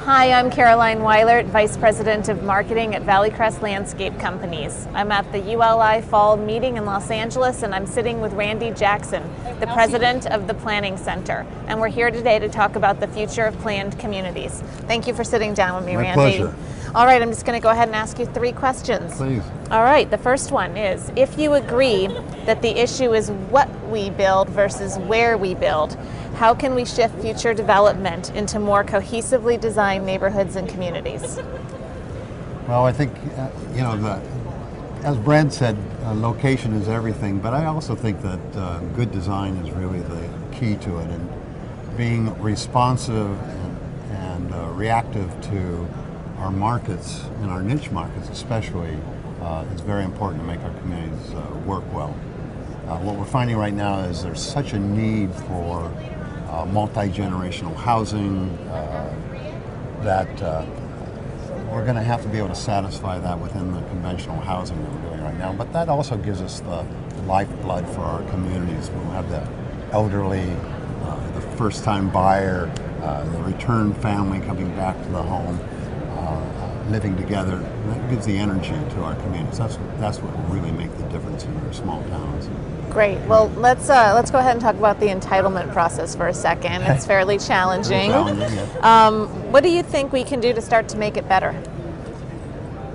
Hi, I'm Caroline Weilert, Vice President of Marketing at Valley Crest Landscape Companies. I'm at the ULI Fall Meeting in Los Angeles, and I'm sitting with Randy Jackson, the President of the Planning Center. And we're here today to talk about the future of planned communities. Thank you for sitting down with me, My Randy. pleasure. All right, I'm just going to go ahead and ask you 3 questions. Please. All right, the first one is, if you agree that the issue is what we build versus where we build, how can we shift future development into more cohesively designed neighborhoods and communities? Well, I think, as Brad said, location is everything, but I also think that good design is really the key to it, and being responsive and reactive to our markets and our niche markets especially is very important to make our communities work well. What we're finding right now is there's such a need for multi-generational housing that we're going to have to be able to satisfy that within the conventional housing that we're doing right now. But that also gives us the lifeblood for our communities. We'll have the elderly, the first-time buyer, the return family coming back to the home, living together. That gives the energy to our communities. That's what will really make the difference in our small towns. Great. Well, let's go ahead and talk about the entitlement process for a second. It's fairly challenging. What do you think we can do to start to make it better?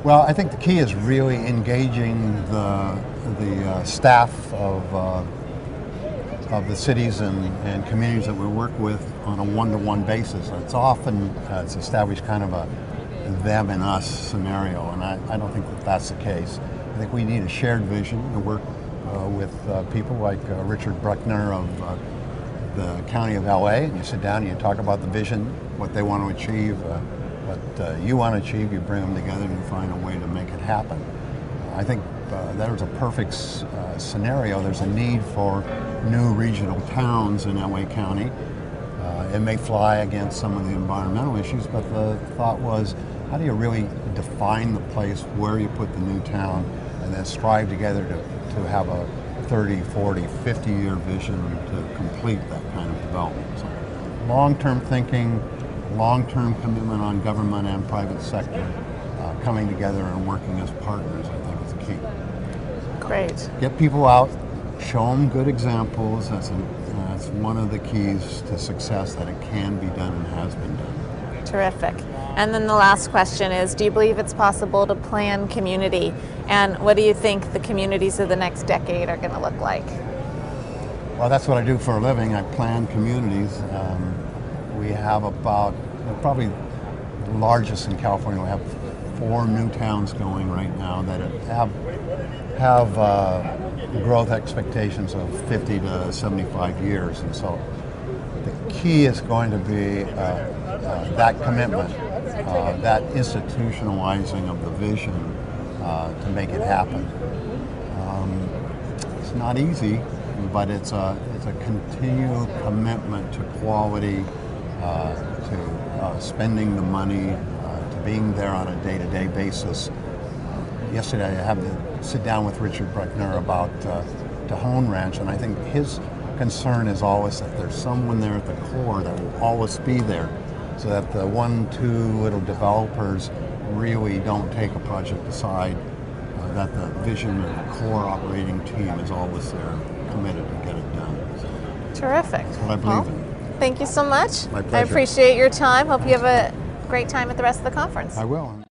Well, I think the key is really engaging the staff of the cities and communities that we work with on a one-to-one basis. It's often it's established kind of a them and us scenario, and I don't think that that's the case. I think we need a shared vision to work with people like Richard Bruckner of the County of LA, and you sit down and you talk about the vision, what they want to achieve, what you want to achieve, you bring them together and you find a way to make it happen. I think that was a perfect scenario. There's a need for new regional towns in LA County. It may fly against some of the environmental issues, but the thought was, how do you really define the place where you put the new town and then strive together to have a 30, 40, 50-year vision to complete that kind of development. So long-term thinking, long-term commitment on government and private sector, coming together and working as partners, I think is key. Great. Get people out, show them good examples. That's one of the keys to success, that it can be done and has been done. Terrific. And then the last question is, do you believe it's possible to plan community? And what do you think the communities of the next decade are going to look like? Well, that's what I do for a living. I plan communities. We have about, probably the largest in California. We have 4 new towns going right now that have growth expectations of 50 to 75 years. And so the key is going to be that commitment, that institutionalizing of the vision to make it happen. It's not easy, but it's a continual commitment to quality, to spending the money, to being there on a day-to-day basis. Yesterday I had to sit down with Richard Bruckner about Tejon Ranch, and I think his concern is always that there's someone there at the core that will always be there, so that the 1-2 little developers really don't take a project aside, that the vision of the core operating team is always there, committed to get it done. So terrific. that's what I believe in. Thank you so much. My pleasure. I appreciate your time. Hope you have a great time at the rest of the conference. I will.